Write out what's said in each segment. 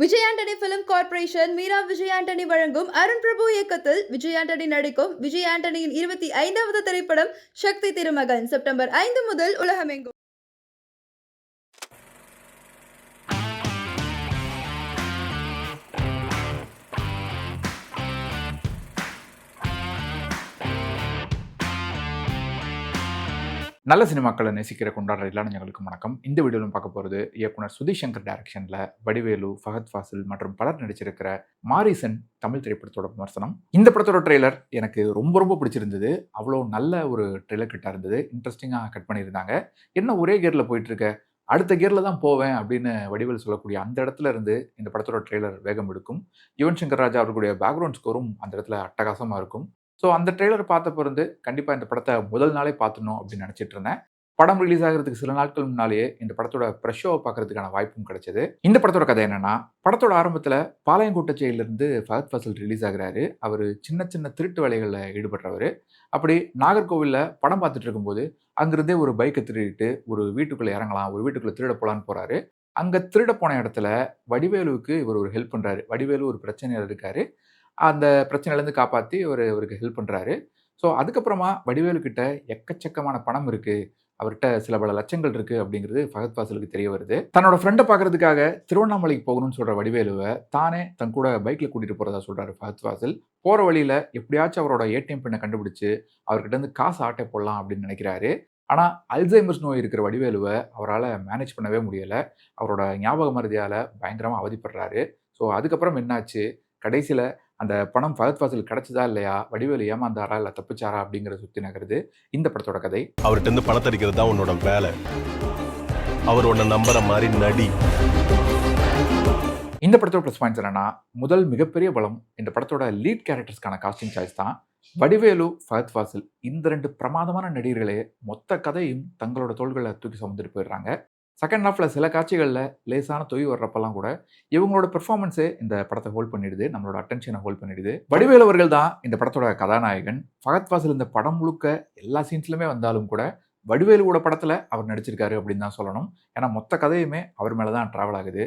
Vijay Antony film corporation Meera Vijay Antony வழங்கும் அருண் பிரபு இயக்கத்தில் விஜய் ஆண்டனி நடிக்கும் விஜய் ஆண்டனியின் 25வது திரைப்படம் சக்தி திருமகன் செப்டம்பர் 5 முதல் உலகமெங்கும். நல்ல சினிமாக்களை நேசிக்கிற கொண்டாடுற இளைஞர்களுக்கு வணக்கம். இந்த வீடியோவில் பார்க்க போகிறது இயக்குனர் சுதீஷ் சங்கர் டைரக்ஷனில் வடிவேலு, ஃபஹத் ஃபாசில் மற்றும் பலர் நடிச்சிருக்கிற மாரிசன் தமிழ் திரைப்படத்தோட விமர்சனம். இந்த படத்தோட ட்ரெய்லர் எனக்கு ரொம்ப பிடிச்சிருந்தது. அவ்வளோ நல்ல ஒரு ட்ரெய்லர் கிட்ட இருந்தது. இன்ட்ரெஸ்டிங்காக கட் பண்ணியிருந்தாங்க. என்ன ஒரே கியரில் போயிட்டுருக்க, அடுத்த கியரில் தான் போவேன் அப்படின்னு வடிவேலு சொல்லக்கூடிய அந்த இடத்துல இருந்து இந்த படத்தோட ட்ரெய்லர் வேகம் எடுக்கும். யுவன் சங்கர் ராஜா அவர்களுடைய பேக்ரவுண்ட் ஸ்கோரும் அந்த இடத்துல அட்டகாசமாக இருக்கும். ஸோ அந்த ட்ரெய்லர் பார்த்த பிறந்து கண்டிப்பாக இந்த படத்தை முதல் நாளே பார்த்துடணும் அப்படின்னு நினச்சிட்டு இருந்தேன். படம் ரிலீஸ் ஆகிறதுக்கு சில நாட்கள் முன்னாலேயே இந்த படத்தோட ப்ரெஷ் ஷோவை பார்க்கறதுக்கான வாய்ப்பும் கிடைச்சது. இந்த படத்தோட கதை என்னன்னா, படத்தோட ஆரம்பத்தில் பாளையங்கோட்டச்சேரியிலிருந்து ஃபஹத் ஃபாசில் ரிலீஸ் ஆகிறாரு. அவர் சின்ன திருட்டு வேலைகளில் ஈடுபடுறவர். அப்படி நாகர்கோவிலில் படம் பார்த்துட்டு இருக்கும்போது அங்கிருந்தே ஒரு பைக்கை திருடிட்டு ஒரு வீட்டுக்குள்ளே இறங்கலாம், ஒரு வீட்டுக்குள்ளே திருட போகலான்னு போகிறாரு. அங்கே திருட போன இடத்துல வடிவேலுவுக்கு இவர் ஒரு ஹெல்ப் பண்ணுறாரு. வடிவேலு ஒரு பிரச்சனையில் இருக்காரு. அந்த பிரச்சனையிலேருந்து காப்பாற்றி அவருக்கு ஹெல்ப் பண்ணுறாரு. ஸோ அதுக்கப்புறமா வடிவேலு கிட்ட எக்கச்சக்கமான பணம் இருக்குது, அவர்கிட்ட சில பல லட்சங்கள் இருக்குது அப்படிங்கிறது ஃபஹத் ஃபாசிலுக்கு தெரிய வருது. தன்னோட ஃப்ரெண்டை பார்க்கறதுக்காக திருவண்ணாமலைக்கு போகணும்னு சொல்கிற வடிவேலுவை தானே தன் கூட பைக்கில் கூட்டிகிட்டு போகிறதா சொல்கிறாரு ஃபஹத் ஃபாசில். போகிற வழியில் எப்படியாச்சும் அவரோட ஏடிஎம் பின்னை கண்டுபிடிச்சு அவர்கிட்ட இருந்து காசு ஆட்டை போடலாம் அப்படின்னு நினைக்கிறாரு. ஆனால் அல்சைமர்ஸ் நோய் இருக்கிற வடிவேலுவை அவரால் மேனேஜ் பண்ணவே முடியலை. அவரோட ஞாபக மறதியால் பயங்கரமாக அவதிப்படுறாரு. ஸோ அதுக்கப்புறம் என்னாச்சு, கடைசியில் அந்த பணம் ஃபஹத் ஃபாசில் கிடைச்சதா இல்லையா, வடிவேலு ஏமாந்தாரா இல்லை தப்பிச்சாரா அப்படிங்கிற சுற்றி நகருது இந்த படத்தோட கதை. அவர்கிட்ட இருந்து பணத்தை அடிக்கிறது தான் உன்னோட வேலை. அவர் உன்னை நம்புற மாதிரி நடி. இந்த படத்தோட ப்ளஸ் பாயிண்ட்ஸ் என்னன்னா, முதல் மிகப்பெரிய பலம் இந்த படத்தோட லீட் கேரக்டர்ஸ்க்கான காஸ்டிங் சாய்ஸ் தான். வடிவேலு, ஃபஹத் ஃபாசில் இந்த 2 பிரமாதமான நடிகர்களே மொத்த கதையும் தங்களோட தோள்களை தூக்கி சுமந்துட்டு போயிடுறாங்க. செகண்ட் ஹாஃபில் சில காட்சிகளில் லேசான தொய்வு வர்றப்பெல்லாம் கூட இவங்களோட பெர்ஃபார்மன்ஸே இந்த படத்தை ஹோல்ட் பண்ணிடுது, நம்மளோட அட்டென்ஷனை ஹோல்ட் பண்ணிடுது. வடிவேலு அவர்கள் தான் இந்த படத்தோட கதாநாயகன். ஃபஹத் ஃபாசில் இந்த படம் முழுக்க எல்லா சீன்ஸ்லுமே வந்தாலும் கூட வடிவேலுவோட படத்தில் அவர் நடிச்சிருக்காரு அப்படின்னு தான் சொல்லணும். ஏன்னா மொத்த கதையுமே அவர் மேலே தான் ட்ராவல் ஆகுது.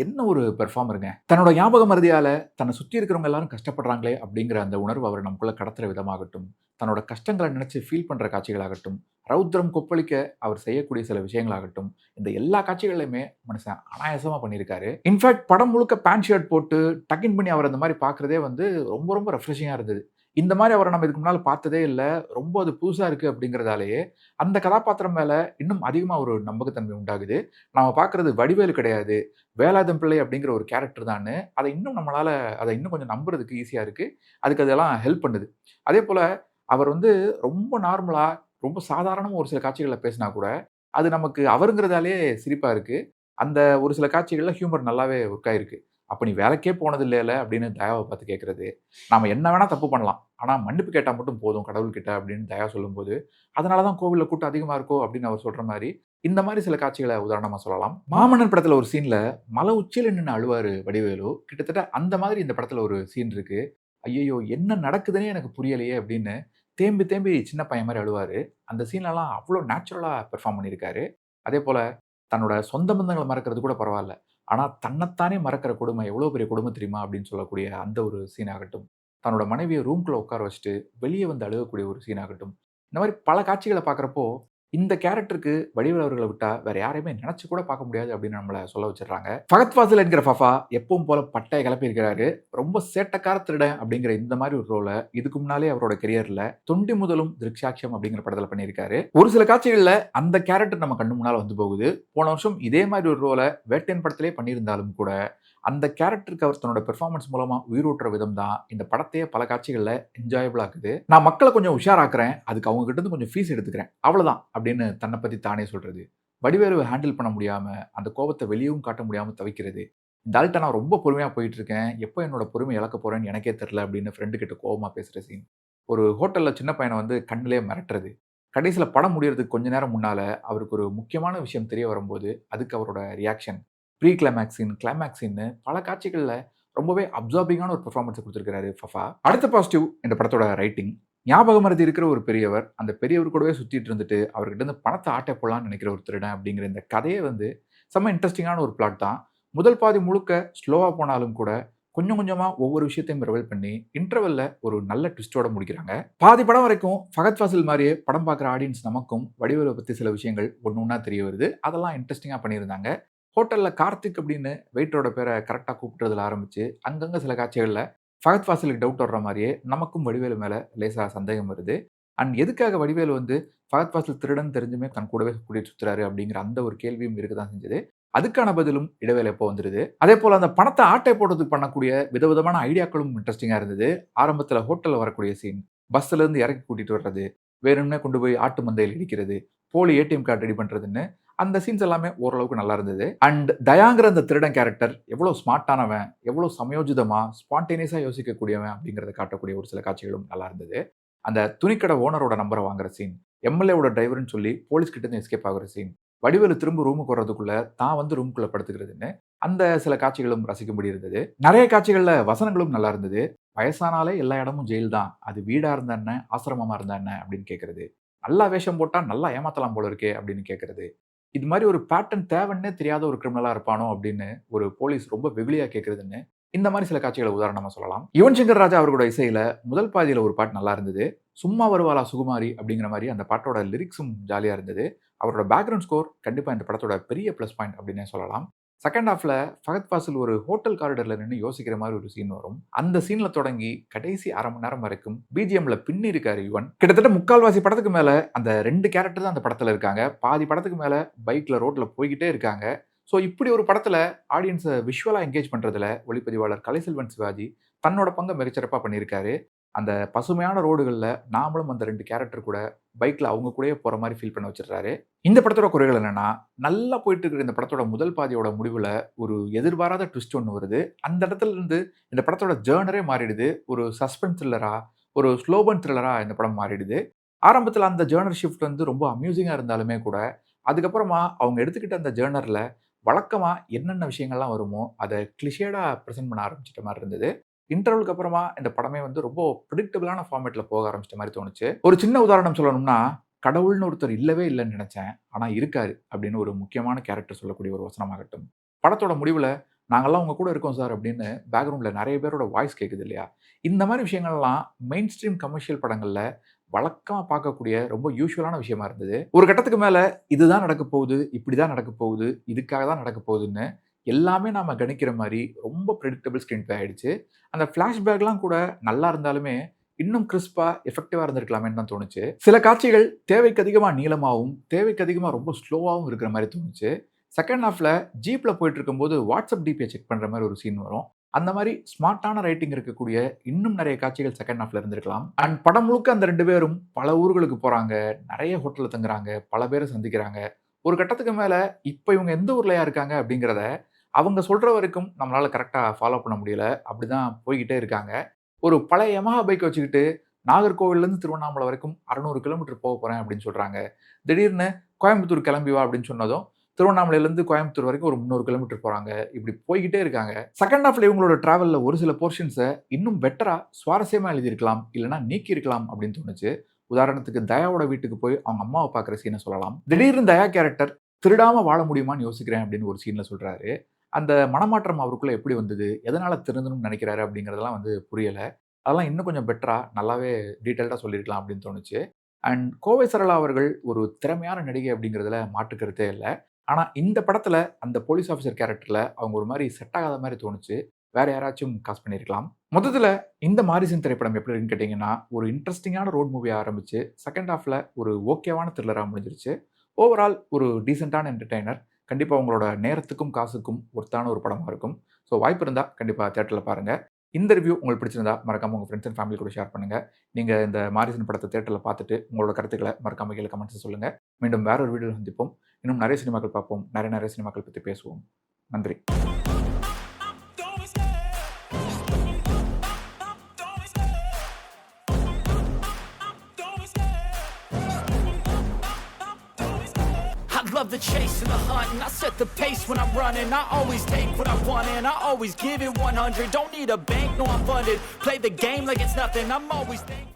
என்ன ஒரு பெர்ஃபார்மருங்க. தன்னோட ஞாபக மறதியால் தன்னை சுற்றி இருக்கிறவங்க எல்லாரும் கஷ்டப்படுறாங்களே அப்படிங்கிற அந்த உணர்வு அவர் நமக்குள்ளே கடத்துகிற விதமாகட்டும், தன்னோட கஷ்டங்களை நினச்சி ஃபீல் பண்ணுற காட்சிகளாகட்டும், ரௌத்ரம் கொப்பளிக்க அவர் செய்யக்கூடிய சில விஷயங்களாகட்டும், இந்த எல்லா காட்சிகளையுமே மனுஷன் அனாயாசமாக பண்ணியிருக்காரு. இன்ஃபேக்ட் படம் முழுக்க பேண்ட் ஷர்ட் போட்டு டக்கின் பண்ணி அவர் அந்த மாதிரி பார்க்குறதே ரொம்ப ரெஃப்ரெஷிங்காக இருந்தது. இந்த மாதிரி அவரை நம்ம இதுக்கு முன்னால் பார்த்ததே இல்லை, ரொம்ப அது புதுசாக இருக்குது அப்படிங்கிறதாலேயே அந்த கதாபாத்திரம் மேலே இன்னும் அதிகமாக ஒரு நம்பகத்தன்மை உண்டாகுது. நம்ம பார்க்குறது வடிவேலு கிடையாது, வேலாயுதம் பிள்ளை அப்படிங்கிற ஒரு கேரக்டர் தான். அதை இன்னும் நம்மளால் அதை இன்னும் கொஞ்சம் நம்புறதுக்கு ஈஸியாக இருக்குது. அதுக்கு அதெல்லாம் ஹெல்ப் பண்ணுது. அதே போல் அவர் ரொம்ப நார்மலாக ரொம்ப சாதாரணமாக ஒரு சில காட்சிகளில் பேசினா கூட அது நமக்கு அவருங்கிறதாலே சிரிப்பாக இருக்குது. அந்த ஒரு சில காட்சிகளில் ஹியூமர் நல்லாவே ஒர்க் ஆகிருக்கு. அப்போ நீ வேலைக்கே போனது இல்லைல்ல அப்படின்னு தயாவை பார்த்து கேட்குறது, நாம் என்ன வேணால் தப்பு பண்ணலாம், ஆனால் மன்னிப்பு கேட்டால் மட்டும் போதும் கடவுள்கிட்ட அப்படின்னு தயா சொல்லும்போது, அதனால தான் கோவிலில் கூட்டம் அதிகமாக இருக்கோ அப்படின்னு அவர் சொல்கிற மாதிரி இந்த மாதிரி சில காட்சிகளை உதாரணமாக சொல்லலாம். மாமன்னன் படத்தில் ஒரு சீனில் மலை உச்சியில் நின்று அழுவார் வடிவேலு. கிட்டத்தட்ட அந்த மாதிரி இந்த படத்தில் ஒரு சீன் இருக்குது. ஐயோ என்ன நடக்குதுன்னே எனக்கு புரியலையே அப்படின்னு தேம்பி சின்ன பையன் மாதிரி அழுவார். அந்த சீன்லலாம் அவ்வளோ நேச்சுரலாக பெர்ஃபார்ம் பண்ணியிருக்காரு. அதே போல் தன்னோட சொந்த பந்தங்களை மறக்கிறது கூட பரவாயில்ல, ஆனால் தன்னைத்தானே மறக்கிற கொடுமை எவ்வளோ பெரிய கொடுமை தெரியுமா அப்படின்னு சொல்லக்கூடிய அந்த ஒரு சீனாகட்டும், தன்னோட மனைவியை ரூம்குள்ளே உட்கார வச்சுட்டு வெளியே வந்து அழுகக்கூடிய ஒரு சீனாகட்டும், இந்த மாதிரி பல காட்சிகளை பார்க்குறப்போ இந்த கேரக்டருக்கு வடிவேலு அவர்களை விட்டா வேற யாரையுமே நினைச்சு கூட பார்க்க முடியாது அப்படின்னு நம்மளை சொல்ல வச்சிடறாங்க. ஃபஹத் ஃபாசில் என்கிற ஃபஃபா எப்பவும் போல பட்டையை கிளப்பி இருக்கிறாரு. ரொம்ப சேட்டக்கார திருடன் அப்படிங்கிற இந்த மாதிரி ஒரு ரோலை இதுக்கு முன்னாலே அவரோட கெரியர்ல தொண்டி முதலும் திருக்ஷாட்சியம் அப்படிங்கிற படத்தில் பண்ணியிருக்காரு. ஒரு சில காட்சிகளில் அந்த கேரக்டர் நம்ம கண்ணு முன்னால் வந்து போகுது. போன வருஷம் இதே மாதிரி ஒரு ரோலை வேட்டையன் படத்திலே பண்ணியிருந்தாலும் கூட அந்த கேரக்டருக்கு அவர் தன்னோட பெர்ஃபார்மன்ஸ் மூலமாக உயிரூட்டுற விதம் தான் இந்த படத்தையே பல காட்சிகளில் என்ஜாயபிள் ஆக்குது. நான் மக்களை கொஞ்சம் உஷாராக்குறேன், அதுக்கு அவங்க கிட்ட இருந்து கொஞ்சம் ஃபீஸ் எடுத்துக்கிறேன், அவ்வளோதான் அப்படின்னு தன்னை பற்றி தானே சொல்கிறது. வடிவேலுவை ஹேண்டில் பண்ண முடியாமல் அந்த கோபத்தை வெளியவும் காட்ட முடியாமல் தவிக்கிறது. இந்த ஆள்கிட்ட நான் ரொம்ப பொறுமையாக போயிட்டு இருக்கேன், எப்போ என்னோட பொறுமை இழக்க போகிறேன்னு எனக்கே தெரில அப்படின்னு ஃப்ரெண்டு கிட்ட கோபமாக பேசுகிற சீன். ஒரு ஹோட்டலில் சின்ன பையனை கண்ணிலே மிரட்டுறது. கடைசியில் படம் முடியறதுக்கு கொஞ்ச நேரம் முன்னால் அவருக்கு ஒரு முக்கியமான விஷயம் தெரிய வரும்போது அதுக்கு அவரோட ரியாக்ஷன், ப்ரீ கிளைமேக்ஸின் கிளைமேக்ஸின்னு பல காட்சிகளில் ரொம்பவே அப்சார்பிங்கான ஒரு பெர்ஃபார்மன்ஸை கொடுத்துருக்காரு ஃபஃபா. அடுத்த பாசிட்டிவ் இந்த படத்தோட ரைட்டிங். ஞாபக மறதி இருக்கிற ஒரு பெரியவர் அந்த பெரியவர் கூடவே சுற்றிட்டு இருந்துட்டு அவர்கிட்ட இருந்து பணத்தை ஆட்டை போடலான்னு நினைக்கிற ஒரு திருடன் அப்படிங்கிற இந்த கதையை செம்ம இன்ட்ரெஸ்டிங்கான ஒரு பிளாட் தான். முதல் பாதி முழுக்க ஸ்லோவாக போனாலும் கூட கொஞ்சம் கொஞ்சமாக ஒவ்வொரு விஷயத்தையும் ரிவீல் பண்ணி இன்டர்வெல்ல ஒரு நல்ல ட்விஸ்டோட முடிக்கிறாங்க. பாதி படம் வரைக்கும் ஃபகத் ஃபாசில் மாதிரியே படம் பார்க்குற ஆடியன்ஸ் நமக்கும் வடிவேலை பற்றி சில விஷயங்கள் ஒன்று ஒன்றா தெரிய வருது. அதெல்லாம் இன்ட்ரெஸ்டிங்காக பண்ணியிருந்தாங்க. ஹோட்டலில் கார்த்திக் அப்படின்னு வெயிட்டரோட பேரை கரெக்டாக கூப்பிட்டுறதுல ஆரம்பிச்சு அங்கங்கே சில காட்சிகளில் ஃபகத் ஃபாசிலுக்கு டவுட் வர்ற மாதிரியே நமக்கும் வடிவேலு மேலே லேசாக சந்தேகம் வருது. அண்ட் எதுக்காக வடிவேலு வந்து ஃபகத் ஃபாசில் திருடன் தெரிஞ்சுமே தன் கூடவே கூட்டிட்டு சுற்றுறாரு அப்படிங்கிற அந்த ஒரு கேள்வியும் இருக்க தான் செஞ்சது. அதுக்கான பதிலும் இடைவேளை எப்போ வந்துடுது. அதே போல் அந்த பணத்தை ஆட்டை போடுறதுக்கு பண்ணக்கூடிய விதவிதமான ஐடியாக்களும் இன்ட்ரெஸ்டிங்காக இருந்தது. ஆரம்பத்தில் ஹோட்டலில் வரக்கூடிய சீன், பஸ்ஸிலேருந்து இறக்கி கூட்டிகிட்டு வர்றது, வேணும்னே கொண்டு போய் ஆட்டு மந்தையில் இடிக்கிறது, போலி ஏடிஎம் கார்டு ரெடி பண்ணுறதுன்னு அந்த சீன்ஸ் எல்லாமே ஓரளவுக்கு நல்லா இருந்தது. அண்ட் தயாங்கிற அந்த திருடன் கேரக்டர் எவ்வளோ ஸ்மார்ட்டானவன், எவ்வளோ சமயோஜிதமாக ஸ்பான்டேனியஸாக யோசிக்கக்கூடியவன் அப்படிங்கிறத காட்டக்கூடிய ஒரு சில காட்சிகளும் நல்லா இருந்தது. அந்த துணிக்கடை ஓனரோட நம்பரை வாங்குற சீன், எம்எல்ஏவோட டிரைவர்னு சொல்லி போலீஸ் கிட்ட இருந்து எஸ்கேப் ஆகுற சீன், வடிவேலு திரும்ப ரூமுக்கு வர்றதுக்குள்ள தான் வந்து ரூமுக்குள்ள படுத்துக்கிறதுன்னு அந்த சில காட்சிகளும் ரசிக்கும்படி இருந்தது. நிறைய காட்சிகள்ல வசனங்களும் நல்லா இருந்தது. வயசானாலே எல்லா இடமும் ஜெயில் தான், அது வீடா இருந்தா என்ன, ஆசிரமமா இருந்தா என்ன அப்படின்னு கேட்கறது, நல்லா வேஷம் போட்டா நல்லா ஏமாத்தலாம் போல இருக்கே அப்படின்னு கேட்கறது, இது மாதிரி ஒரு பேட்டர்ன் தேவைன்னே தெரியாத ஒரு கிரிமினலா இருப்பானோ அப்படின்னு ஒரு போலீஸ் ரொம்ப வெகுளியா கேட்கறதுன்னு இந்த மாதிரி சில காட்சிகளை உதாரணமா சொல்லலாம். யுவன் சங்கர் ராஜா அவர்களோட இசையில முதல் பாதியில ஒரு பாட்டு நல்லா இருந்தது. சும்மா வருவாளா சுகுமாரி அப்படிங்கிற மாதிரி அந்த பாட்டோட லிரிக்ஸும் ஜாலியா இருந்தது. அவரோட பேக்ரவுண்ட் ஸ்கோர் கண்டிப்பா இந்த படத்தோட பெரிய ப்ளஸ் பாயிண்ட் அப்படின்னே சொல்லலாம். செகண்ட் ஹாஃப்ல ஃபகத் ஃபாசில் ஒரு ஹோட்டல் காரிடர்ல நின்று யோசிக்கிற மாதிரி ஒரு சீன் வரும். அந்த சீன்ல தொடங்கி கடைசி அரை மணி நேரம் வரைக்கும் பிஜிஎம்ல பின்னி இருக்காரு யுவன். கிட்டத்தட்ட முக்கால்வாசி படத்துக்கு மேல அந்த 2 கேரக்டர் தான் அந்த படத்துல இருக்காங்க. பாதி படத்துக்கு மேல பைக்ல ரோட்ல போய்கிட்டே இருக்காங்க. ஸோ இப்படி ஒரு படத்துல ஆடியன்ஸை விஷுவலா என்கேஜ் பண்றதுல ஒளிப்பதிவாளர் கலைசெல்வன் சிவாஜி தன்னோட பங்கை மிகச்சிறப்பா பண்ணியிருக்காரு. அந்த பசுமையான ரோடுகளில் நாமளும் அந்த 2 கேரக்டர் கூட பைக்கில் அவங்க கூடயே போகிற மாதிரி ஃபீல் பண்ண வச்சிடுறாரு. இந்த படத்தோட குறைகள் என்னன்னா, நல்லா போயிட்டு இருக்கிற இந்த படத்தோட முதல் பாதியோட முடிவில் ஒரு எதிர்பாராத ட்விஸ்ட் ஒன்று வருது. அந்த இடத்துல இருந்து இந்த படத்தோட ஜேர்னரே மாறிடுது. ஒரு சஸ்பென்ஸ் த்ரில்லராக, ஒரு ஸ்லோபன் த்ரில்லராக இந்த படம் மாறிடுது. ஆரம்பத்தில் அந்த ஜேர்னர் ஷிஃப்ட் வந்து ரொம்ப அம்யூசிங்காக இருந்தாலுமே கூட அதுக்கப்புறமா அவங்க எடுத்துக்கிட்ட அந்த ஜேர்னரில் வழக்கமாக என்னென்ன விஷயங்கள்லாம் வருமோ அதை கிளிஷேடாக ப்ரெசென்ட் பண்ண ஆரம்பிச்சிட்ட மாதிரி இருந்தது. இன்டர்வலுக்கு அப்புறமா இந்த படமே வந்து ரொம்ப ப்ரிடிக்டபிளான ஃபார்மேட்ல போக ஆரம்பிச்சிட்ட மாதிரி தோணுச்சு. ஒரு சின்ன உதாரணம் சொல்லணும்னா, கடவுள்னு ஒருத்தர் இல்லவே இல்லைன்னு நினைச்சேன், ஆனால் இருக்காரு அப்படின்னு ஒரு முக்கியமான கேரக்டர் சொல்லக்கூடிய ஒரு வசனமாகட்டும். படத்தோட முடிவில் நாங்கள்லாம் உங்க கூட இருக்கோம் சார் அப்படின்னு பேக்ரவுண்டில் நிறைய பேரோட வாய்ஸ் கேட்குது இல்லையா? இந்த மாதிரி விஷயங்கள்லாம் மெயின் ஸ்ட்ரீம் கமர்ஷியல் படங்களில் வழக்கமாக பார்க்கக்கூடிய ரொம்ப யூஸ்வலான விஷயமா இருந்தது. ஒரு கட்டத்துக்கு மேலே இதுதான் நடக்க போகுது, இப்படி தான் நடக்க போகுது, இதுக்காக தான் நடக்க போகுதுன்னு எல்லாமே நாம கணிக்கிற மாதிரி ரொம்ப ப்ரெடிக்டபிள் ஸ்க்ரீன் ப்ளே ஆயிடுச்சு. அந்த ஃப்ளாஷ்பேக்லாம் கூட நல்லா இருந்தாலுமே இன்னும் கிறிஸ்பா எஃபெக்டிவா இருந்திருக்கலாமேன்னு தான் தோணுச்சு. சில காட்சிகள் தேவைக்கு அதிகமாக நீளமாகவும் தேவைக்கு அதிகமாக ரொம்ப ஸ்லோவாகவும் இருக்கிற மாதிரி தோணுச்சு. செகண்ட் ஹாஃப்ல ஜீப்ல போயிட்டு இருக்கும்போது வாட்ஸ்அப் டிபியை செக் பண்ற மாதிரி ஒரு சீன் வரும். அந்த மாதிரி ஸ்மார்ட்டான ரைட்டிங் இருக்கக்கூடிய இன்னும் நிறைய காட்சிகள் செகண்ட் ஹாஃப்ல இருந்திருக்கலாம். அண்ட் படம் முழுக்க அந்த 2 பேரும் பல ஊர்களுக்கு போறாங்க, நிறைய ஹோட்டலில் தங்குறாங்க, பல பேரை சந்திக்கிறாங்க. ஒரு கட்டத்துக்கு மேல இப்போ இவங்க எந்த ஊர்லயா இருக்காங்க அப்படிங்கிறத அவங்க சொல்ற வரைக்கும் நம்மளால கரெக்டாக ஃபாலோ பண்ண முடியல. அப்படிதான் போய்கிட்டே இருக்காங்க. ஒரு பழைய யமஹா பைக் வச்சுக்கிட்டு நாகர்கோவிலேருந்து திருவண்ணாமலை வரைக்கும் 600 கிலோமீட்டர் போக போறேன் அப்படின்னு சொல்றாங்க. திடீர்னு கோயம்புத்தூர் கிளம்பி வா அப்படின்னு சொன்னதும் திருவண்ணாமலையிலேருந்து கோயம்புத்தூர் வரைக்கும் ஒரு 300 கிலோமீட்டர் போறாங்க. இப்படி போய்கிட்டே இருக்காங்க. செகண்ட் ஹாஃப்ல இவங்களோட டிராவலில் ஒரு சில போர்ஷன்ஸை இன்னும் பெட்டரா சுவாரஸ்யமா எழுதியிருக்கலாம், இல்லைன்னா நீக்கி இருக்கலாம் அப்படின்னு தோணுச்சு. உதாரணத்துக்கு தயாவோட வீட்டுக்கு போய் அவங்க அம்மாவை பார்க்குற சீனை சொல்லலாம். திடீர்னு தயா கேரக்டர் திருடாம வாழ முடியுமான்னு யோசிக்கிறேன் அப்படின்னு ஒரு சீன்ல சொல்றாரு. அந்த மனமாற்றம் அவருக்குள்ள எப்படி வந்தது, எதனால திருந்தணும்னு நினைக்கிறாரு அப்படிங்கிறதெல்லாம் வந்து புரியல. அதெல்லாம் இன்னும் கொஞ்சம் பெட்டரா நல்லாவே டீட்டெயில்டாக சொல்லியிருக்கலாம் அப்படின்னு தோணுச்சு. அண்ட் கோவை சரளா அவர்கள் ஒரு திறமையான நடிகை அப்படிங்கிறதுல மாற்றுக்கருத்தே இல்லை. ஆனால் இந்த படத்தில் அந்த போலீஸ் ஆஃபீஸர் கேரக்டரில் அவங்க ஒரு மாதிரி செட் ஆகாத மாதிரி தோணுச்சு. வேற யாராச்சும் காஸ்ட் பண்ணியிருக்கலாம். மொத்தத்தில் இந்த மாரிசன் திரைப்படம் எப்படி இருக்குன்னு கேட்டிங்கன்னா, ஒரு இன்ட்ரெஸ்டிங்கான ரோட் மூவி ஆரம்பிச்சு செகண்ட் ஹாஃபில் ஒரு ஓகேவான த்ரில்லராக முடிஞ்சிருச்சு. ஓவரால் ஒரு டீசெண்டான என்டர்டெய்னர். கண்டிப்பாக உங்களோட நேரத்துக்கும் காசுக்கும் ஒர்த்தான ஒரு படமாக இருக்கும். ஸோ வாய்ப்பு இருந்தால் கண்டிப்பாக தேட்டரில் பாருங்கள். இந்த ரிவ்யூ உங்களுக்கு பிடிச்சிருந்தா மறக்காமல் உங்கள் ஃப்ரெண்ட்ஸ் அண்ட் ஃபேமிலி கூட ஷேர் பண்ணுங்கள். நீங்கள் இந்த மாரிசன் படத்தை தேட்டரில் பார்த்துட்டு உங்களோட கருத்துக்களை மறக்காமல் கீழே கமெண்ட்ஸ் சொல்லுங்கள். மீண்டும் வேற ஒரு வீடியோ சந்திப்போம். இன்னும் நிறைய சினிமாக்கள் பார்ப்போம். நிறைய சினிமாக்கள் பற்றி பேசுவோம். நன்றி. Love the chase and the hunt, and I set the pace when I'm running. I always take what I want and I always give it 100. Don't need a bank, no I'm funded. Play the game like it's nothing. I'm always thankful.